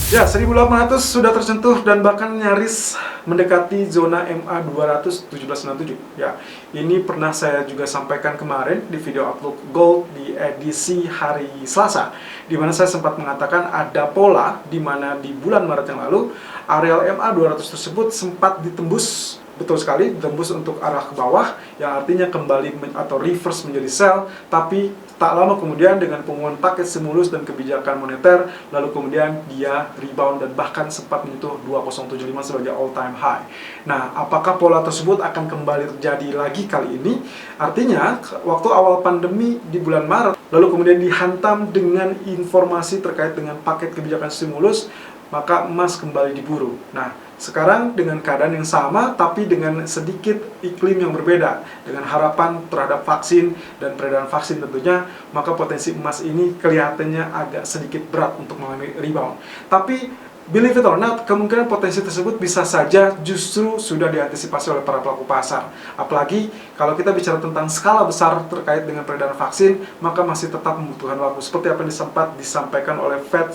Ya, 1800 sudah tersentuh dan bahkan nyaris mendekati zona MA 217.97. Ya, ini pernah saya juga sampaikan kemarin di video Outlook Gold di edisi hari Selasa, di mana saya sempat mengatakan ada pola di mana di bulan Maret yang lalu areal MA 200 tersebut sempat ditembus, betul sekali, ditembus untuk arah ke bawah, yang artinya kembali atau reverse menjadi sell, tapi tak lama kemudian dengan pengumuman paket stimulus dan kebijakan moneter, lalu kemudian dia rebound dan bahkan sempat menyentuh 2075 sebagai all time high. Nah, apakah pola tersebut akan kembali terjadi lagi kali ini? Artinya, waktu awal pandemi di bulan Maret, lalu kemudian dihantam dengan informasi terkait dengan paket kebijakan stimulus, maka emas kembali diburu. Nah, sekarang dengan keadaan yang sama, tapi dengan sedikit iklim yang berbeda, dengan harapan terhadap vaksin dan peredaran vaksin tentunya, maka potensi emas ini kelihatannya agak sedikit berat untuk mengalami rebound. Tapi, believe it or not, kemungkinan potensi tersebut bisa saja justru sudah diantisipasi oleh para pelaku pasar. Apalagi kalau kita bicara tentang skala besar terkait dengan peredaran vaksin, maka masih tetap membutuhkan waktu. Seperti apa yang sempat disampaikan oleh Fed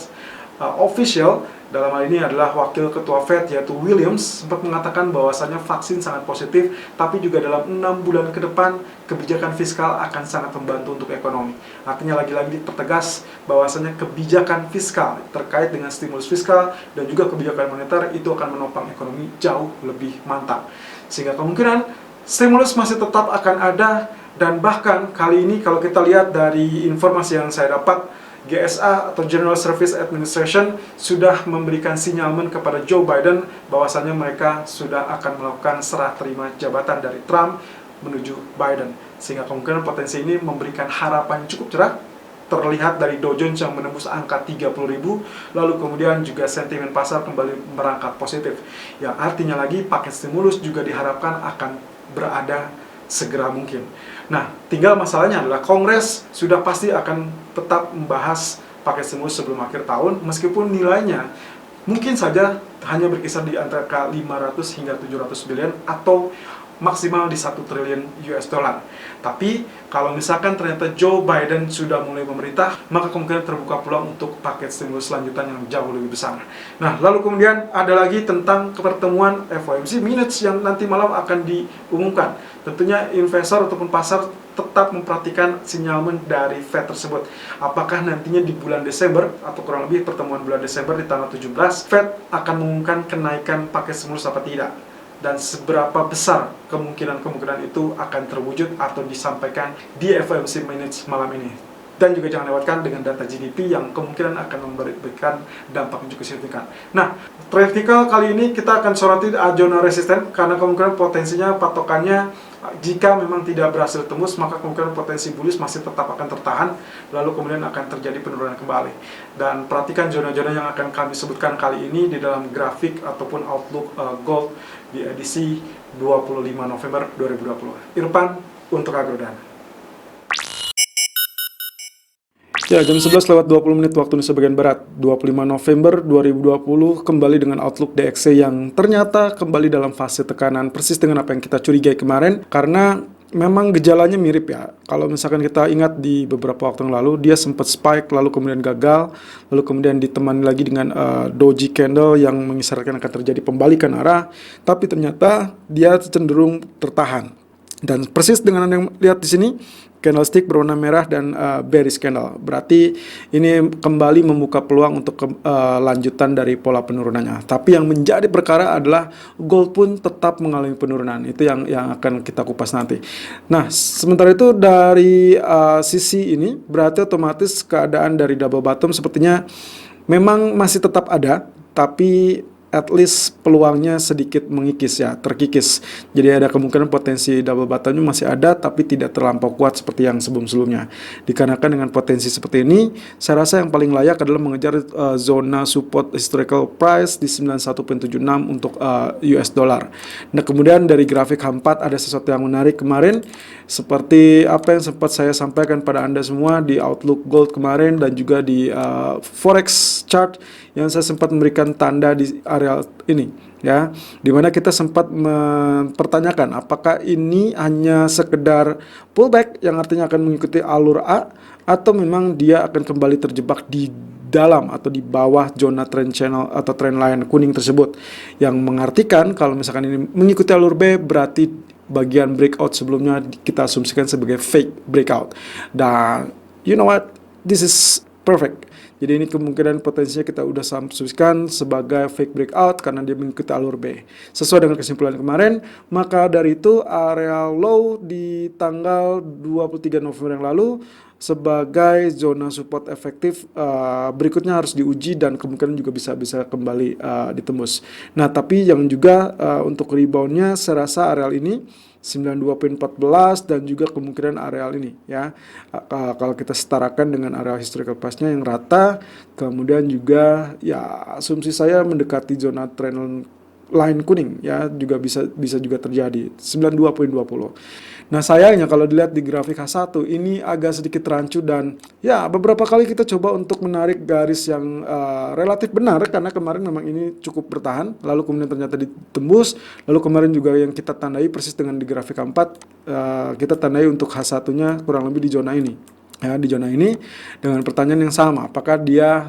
official, dalam hal ini adalah wakil ketua Fed yaitu Williams, sempat mengatakan bahwasannya vaksin sangat positif, tapi juga dalam 6 bulan ke depan kebijakan fiskal akan sangat membantu untuk ekonomi. Artinya lagi-lagi dipertegas bahwasannya kebijakan fiskal terkait dengan stimulus fiskal dan juga kebijakan moneter itu akan menopang ekonomi jauh lebih mantap. Sehingga kemungkinan stimulus masih tetap akan ada, dan bahkan kali ini kalau kita lihat dari informasi yang saya dapat, GSA atau General Service Administration sudah memberikan sinyalmen kepada Joe Biden bahwasannya mereka sudah akan melakukan serah terima jabatan dari Trump menuju Biden. Sehingga kemungkinan potensi ini memberikan harapan cukup cerah. Terlihat dari Dow Jones yang menembus angka 30.000, lalu kemudian juga sentimen pasar kembali merangkak positif. Yang artinya lagi paket stimulus juga diharapkan akan berada segera mungkin. Nah, tinggal masalahnya adalah Kongres sudah pasti akan tetap membahas paket stimulus sebelum akhir tahun, meskipun nilainya mungkin saja hanya berkisar di antara 500 hingga 700 billion atau maksimal di 1 triliun US dollar. Tapi kalau misalkan ternyata Joe Biden sudah mulai memerintah, maka kemungkinan terbuka peluang untuk paket stimulus lanjutan yang jauh lebih besar. Nah, lalu kemudian ada lagi tentang pertemuan FOMC minutes yang nanti malam akan diumumkan. Tentunya investor ataupun pasar tetap memperhatikan sinyalmen dari Fed tersebut. Apakah nantinya di bulan Desember atau kurang lebih pertemuan bulan Desember di tanggal 17, Fed akan mengumumkan kenaikan paket stimulus apa tidak? Dan seberapa besar kemungkinan itu akan terwujud atau disampaikan di FOMC Minutes malam ini. Dan juga jangan lewatkan dengan data GDP yang kemungkinan akan memberikan dampak yang cukup signifikan. Nah, vertikal kali ini kita akan soroti zona resisten karena kemungkinan potensinya patokannya jika memang tidak berhasil tembus, maka kemungkinan potensi bullish masih tetap akan tertahan, lalu kemudian akan terjadi penurunan kembali. Dan perhatikan zona-zona yang akan kami sebutkan kali ini di dalam grafik ataupun Outlook Gold di edisi 25 November 2020. Irfan untuk Agrodana. Ya, jam 11:20 waktu Indonesia bagian Barat, 25 November 2020, kembali dengan Outlook DXY yang ternyata kembali dalam fase tekanan, persis dengan apa yang kita curigai kemarin, karena memang gejalanya mirip ya. Kalau misalkan kita ingat di beberapa waktu yang lalu, dia sempat spike, lalu kemudian gagal, lalu kemudian ditemani lagi dengan doji candle yang mengisyaratkan akan terjadi pembalikan arah, tapi ternyata dia cenderung tertahan. Dan persis dengan yang lihat di sini, candlestick berwarna merah dan bearish candle. Berarti ini kembali membuka peluang untuk lanjutan dari pola penurunannya. Tapi yang menjadi perkara adalah gold pun tetap mengalami penurunan. Itu yang akan kita kupas nanti. Nah, sementara itu dari sisi ini berarti otomatis keadaan dari double bottom sepertinya memang masih tetap ada, tapi at least peluangnya sedikit mengikis ya, terkikis. Jadi ada kemungkinan potensi double bottomnya masih ada, tapi tidak terlampau kuat seperti yang sebelum-sebelumnya. Dikarenakan dengan potensi seperti ini, saya rasa yang paling layak adalah mengejar zona support historical price di 91.76 untuk US dollar. Nah, kemudian dari grafik H4 ada sesuatu yang menarik kemarin, seperti apa yang sempat saya sampaikan pada Anda semua di Outlook Gold kemarin dan juga di Forex chart yang saya sempat memberikan tanda di area ini, ya, dimana kita sempat mempertanyakan apakah ini hanya sekedar pullback yang artinya akan mengikuti alur A, atau memang dia akan kembali terjebak di dalam atau di bawah zona trend channel atau trend line kuning tersebut, yang mengartikan kalau misalkan ini mengikuti alur B, berarti bagian breakout sebelumnya kita asumsikan sebagai fake breakout. Dan you know what, this is perfect. Jadi ini kemungkinan potensinya kita udah asumsikan sebagai fake breakout karena dia mengikuti alur B. Sesuai dengan kesimpulan kemarin, maka dari itu area low di tanggal 23 November yang lalu sebagai zona support efektif berikutnya harus diuji dan kemungkinan juga bisa kembali ditembus. Nah, tapi yang juga untuk reboundnya saya rasa areal ini 92.14 dan juga kemungkinan areal ini ya, kalau kita setarakan dengan areal historical price-nya yang rata, kemudian juga ya asumsi saya mendekati zona trend line kuning ya, juga bisa juga terjadi 92.20. Nah, sayangnya kalau dilihat di grafik H1 ini agak sedikit rancu dan ya beberapa kali kita coba untuk menarik garis yang relatif benar karena kemarin memang ini cukup bertahan, lalu kemudian ternyata ditembus, lalu kemarin juga yang kita tandai persis dengan di grafik K4, kita tandai untuk H1-nya kurang lebih di zona ini. Ya, di zona ini dengan pertanyaan yang sama, apakah dia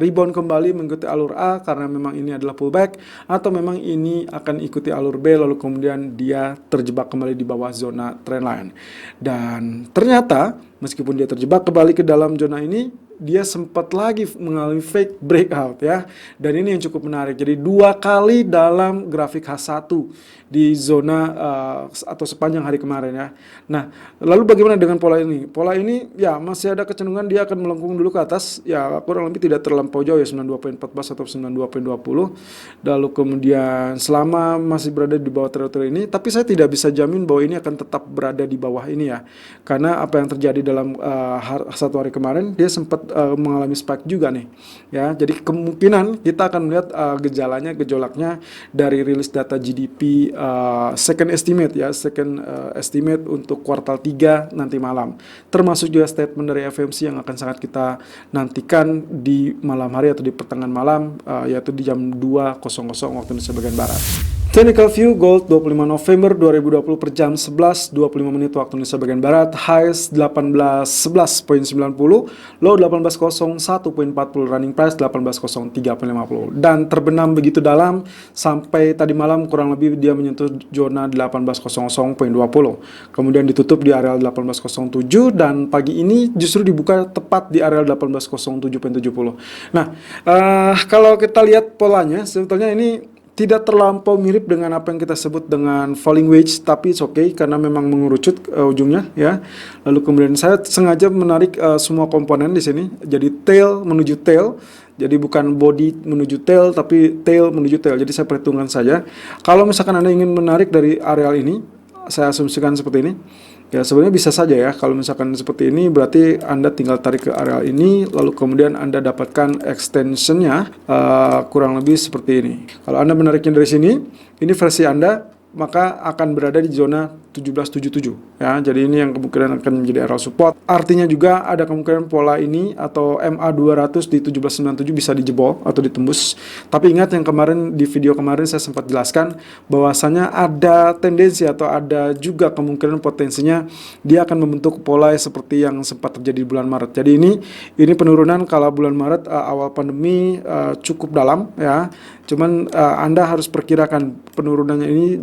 rebound kembali mengikuti alur A karena memang ini adalah pullback, atau memang ini akan ikuti alur B lalu kemudian dia terjebak kembali di bawah zona trendline. Dan ternyata meskipun dia terjebak kembali ke dalam zona ini, dia sempat lagi mengalami fake breakout ya. Dan ini yang cukup menarik. Jadi 2 kali dalam grafik H1 di zona atau sepanjang hari kemarin ya. Nah, lalu bagaimana dengan pola ini? Pola ini ya masih ada kecenderungan dia akan melengkung dulu ke atas ya, kurang lebih tidak terlampau jauh ya, 92.14 atau 92.20. Lalu kemudian selama masih berada di bawah teritori ini, tapi saya tidak bisa jamin bahwa ini akan tetap berada di bawah ini ya. Karena apa yang terjadi dalam satu hari kemarin, dia sempat mengalami spike juga nih ya. Jadi kemungkinan kita akan melihat gejolaknya dari rilis data GDP second estimate ya, estimate untuk kuartal 3 nanti malam, termasuk juga statement dari FOMC yang akan sangat kita nantikan di malam hari atau di pertengahan malam, yaitu di jam 2.00 waktu Indonesia bagian Barat. Technical view gold 25 November 2020 per jam 11.25 menit waktu Indonesia bagian Barat, highs 1811.90, low 1801.40, running price 1803.50, dan terbenam begitu dalam sampai tadi malam kurang lebih dia menyentuh zona 1800.20, kemudian ditutup di area 1807 dan pagi ini justru dibuka tepat di area 1807.70. Nah, kalau kita lihat polanya sebetulnya ini tidak terlampau mirip dengan apa yang kita sebut dengan falling wedge, tapi it's okay karena memang mengerucut ujungnya ya. Lalu kemudian saya sengaja menarik semua komponen di sini, jadi tail menuju tail. Jadi bukan body menuju tail, tapi tail menuju tail. Jadi saya perhitungkan saja. Kalau misalkan Anda ingin menarik dari areal ini, saya asumsikan seperti ini. Ya sebenarnya bisa saja ya, kalau misalkan seperti ini berarti Anda tinggal tarik ke area ini, lalu kemudian Anda dapatkan extensionnya kurang lebih seperti ini. Kalau Anda menariknya dari sini, ini versi Anda, maka akan berada di zona 1777 ya. Jadi ini yang kemungkinan akan menjadi area support. Artinya juga ada kemungkinan pola ini atau MA200 di 1797 bisa dijebol atau ditembus. Tapi ingat yang kemarin di video kemarin saya sempat jelaskan bahwasanya ada tendensi atau ada juga kemungkinan potensinya dia akan membentuk pola seperti yang sempat terjadi di bulan Maret. Jadi ini penurunan kalau bulan Maret awal pandemi cukup dalam ya. Cuman Anda harus perkirakan penurunannya ini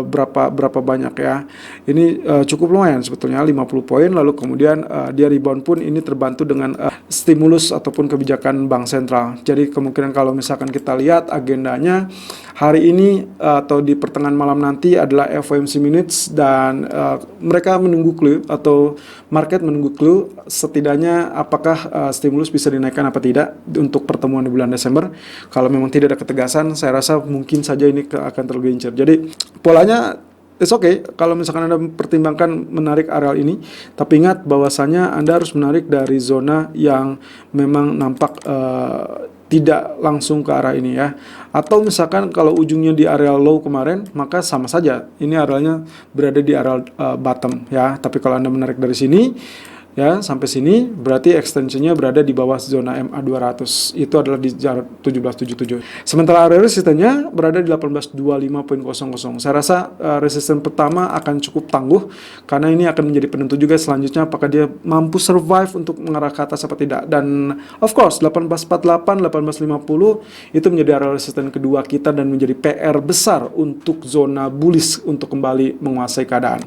berapa banyak ya. Ini cukup lumayan sebetulnya 50 poin, lalu kemudian dia rebound pun ini terbantu dengan stimulus ataupun kebijakan bank sentral. Jadi kemungkinan kalau misalkan kita lihat agendanya hari ini atau di pertengahan malam nanti adalah FOMC minutes dan mereka menunggu clue atau market menunggu clue setidaknya apakah stimulus bisa dinaikkan apa tidak untuk pertemuan di bulan Desember. Kalau memang tidak ada ketegasan, saya rasa mungkin saja ini akan tergelincir. Jadi polanya it's okay kalau misalkan Anda pertimbangkan menarik areal ini, tapi ingat bahwasanya Anda harus menarik dari zona yang memang nampak tidak langsung ke arah ini ya. Atau misalkan kalau ujungnya di areal low kemarin, maka sama saja ini arealnya berada di areal bottom ya. Tapi kalau Anda menarik dari sini, ya sampai sini berarti extensionnya berada di bawah zona MA 200, itu adalah di jarak 1777. Sementara area resistennya berada di 1825.00. Saya rasa resisten pertama akan cukup tangguh karena ini akan menjadi penentu juga selanjutnya apakah dia mampu survive untuk mengarah ke atas apa tidak. Dan of course 1848, 1850 itu menjadi area resisten kedua kita dan menjadi PR besar untuk zona bullish untuk kembali menguasai keadaan.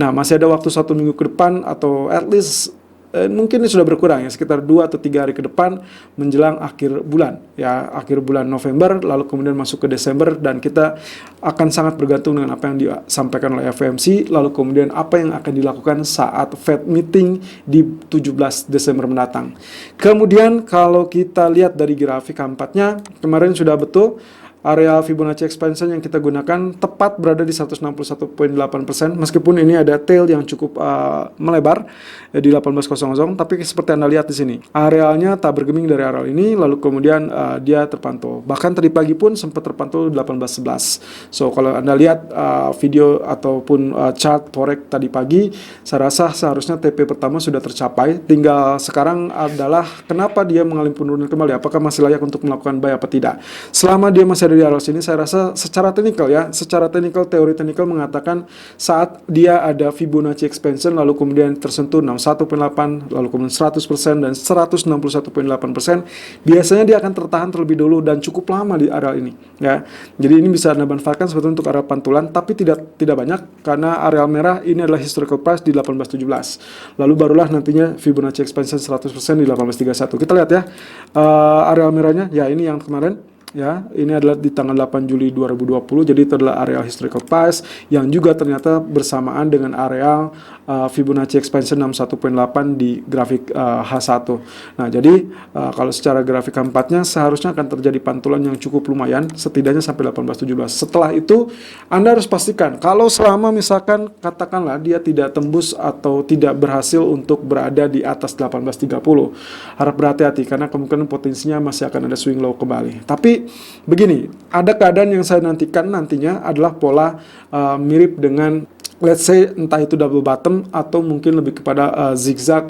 Nah, masih ada waktu 1 minggu ke depan atau at least mungkin ini sudah berkurang ya, sekitar 2 atau 3 hari ke depan menjelang akhir bulan ya, akhir bulan November lalu kemudian masuk ke Desember, dan kita akan sangat bergantung dengan apa yang disampaikan oleh FOMC lalu kemudian apa yang akan dilakukan saat Fed meeting di 17 Desember mendatang. Kemudian kalau kita lihat dari grafik keempatnya, kemarin sudah betul area Fibonacci expansion yang kita gunakan tepat berada di 161.8%, meskipun ini ada tail yang cukup melebar di 18.00, tapi seperti Anda lihat di sini, arealnya tak bergeming dari area ini, lalu kemudian dia terpantau. Bahkan tadi pagi pun sempat terpantau 18.11. So kalau Anda lihat video ataupun chart forex tadi pagi, saya rasa seharusnya TP pertama sudah tercapai. Tinggal sekarang adalah kenapa dia mengalami penurunan kembali, apakah masih layak untuk melakukan buy apa tidak. Selama dia masih di area sini, saya rasa secara teknikal ya, secara teknikal, teori teknikal mengatakan saat dia ada Fibonacci expansion lalu kemudian tersentuh 61.8 lalu kemudian 100% dan 161.8%, biasanya dia akan tertahan terlebih dulu dan cukup lama di area ini ya. Jadi ini bisa Anda manfaatkan sebetulnya untuk area pantulan, tapi tidak banyak karena area merah ini adalah historical price di 18.17. Lalu barulah nantinya Fibonacci expansion 100% di 18.31. Kita lihat ya area merahnya ya, ini yang kemarin ya, ini adalah di tanggal 8 Juli 2020. Jadi itu adalah area historical price yang juga ternyata bersamaan dengan area Fibonacci expansion 61.8 di grafik H1. Nah, jadi kalau secara grafik keempatnya seharusnya akan terjadi pantulan yang cukup lumayan, setidaknya sampai 18.17. Setelah itu Anda harus pastikan kalau selama misalkan katakanlah dia tidak tembus atau tidak berhasil untuk berada di atas 18.30, harap berhati-hati karena kemungkinan potensinya masih akan ada swing low kembali. Tapi begini, ada keadaan yang saya nantikan nantinya adalah pola mirip dengan let's say entah itu double bottom atau mungkin lebih kepada zigzag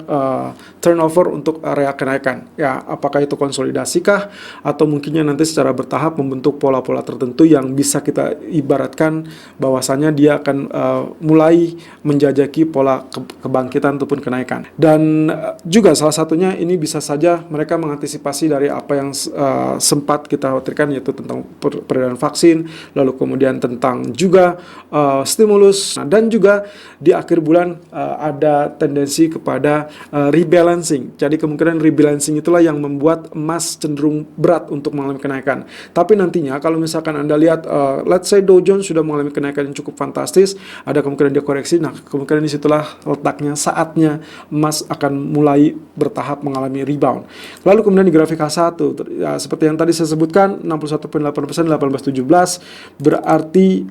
turnover untuk area kenaikan ya, apakah itu konsolidasikah atau mungkinnya nanti secara bertahap membentuk pola-pola tertentu yang bisa kita ibaratkan bahwasannya dia akan mulai menjajaki pola kebangkitan ataupun kenaikan. Dan juga salah satunya ini bisa saja mereka mengantisipasi dari apa yang sempat kita khawatirkan, yaitu tentang peredaran vaksin, lalu kemudian tentang juga stimulus. Nah, dan juga di akhir bulan ada tendensi kepada rebalancing. Jadi kemungkinan rebalancing itulah yang membuat emas cenderung berat untuk mengalami kenaikan. Tapi nantinya kalau misalkan Anda lihat let's say Dow Jones sudah mengalami kenaikan yang cukup fantastis, ada kemungkinan dia koreksi. Nah, kemungkinan disitulah letaknya saatnya emas akan mulai bertahap mengalami rebound. Lalu kemudian di grafik H1 ya, seperti yang tadi saya sebutkan 61.8% 18.17 berarti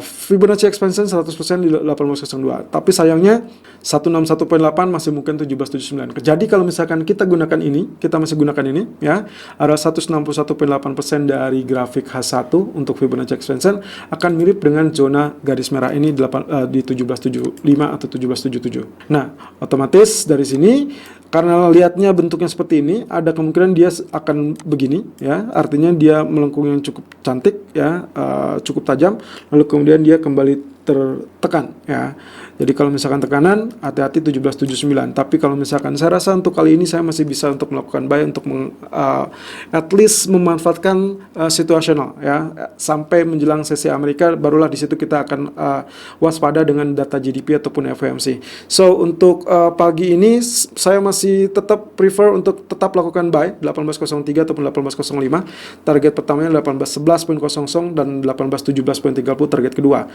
Fibonacci expansion 100% di 18.02. Tapi sayangnya 161.8 masih mungkin 17.79. Jadi kalau misalkan kita gunakan ini, kita masih gunakan ini ya, ada 161.8% dari grafik H1 untuk Fibonacci expansion akan mirip dengan zona garis merah ini di 17.75 atau 17.77. Nah, otomatis dari sini karena lihatnya bentuknya seperti ini, ada kemungkinan dia akan begini ya, artinya dia melengkung yang cukup cantik ya, cukup tajam, lalu kemudian dia kembali tertekan ya. Jadi kalau misalkan tekanan, hati-hati 17.79. Tapi kalau misalkan saya rasa untuk kali ini saya masih bisa untuk melakukan buy untuk at least memanfaatkan situasional ya, sampai menjelang sesi Amerika, barulah di situ kita akan waspada dengan data GDP ataupun FOMC. So untuk pagi ini saya masih tetap prefer untuk tetap lakukan buy 18.03 ataupun 18.05. Target pertamanya 18.11.00 dan 18.17.30 target kedua.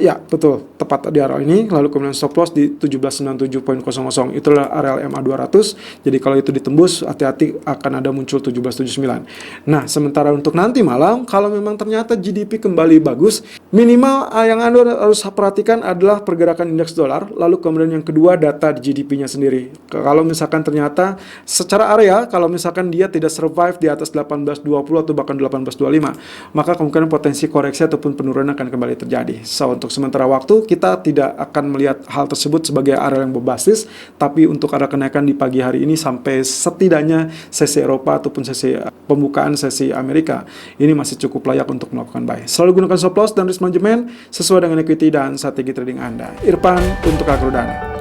Ya betul, tepat di area ini, lalu kemudian stop loss di 1797.00. Itulah area MA 200. Jadi kalau itu ditembus, hati-hati akan ada muncul 1779. Nah, sementara untuk nanti malam, kalau memang ternyata GDP kembali bagus, Minimal yang Anda harus perhatikan adalah pergerakan indeks dolar, lalu kemudian yang kedua data di GDP-nya sendiri. Kalau misalkan ternyata secara area, kalau misalkan dia tidak survive di atas 1820 atau bahkan 1825, maka kemungkinan potensi koreksi ataupun penurunan akan kembali terjadi. So, untuk sementara waktu, kita tidak akan melihat hal tersebut sebagai area yang berbasis, tapi untuk arah kenaikan di pagi hari ini sampai setidaknya sesi Eropa ataupun sesi pembukaan sesi Amerika, ini masih cukup layak untuk melakukan buy. Selalu gunakan stop loss dan risk management sesuai dengan equity dan strategi trading Anda. Irfan untuk Akrodana.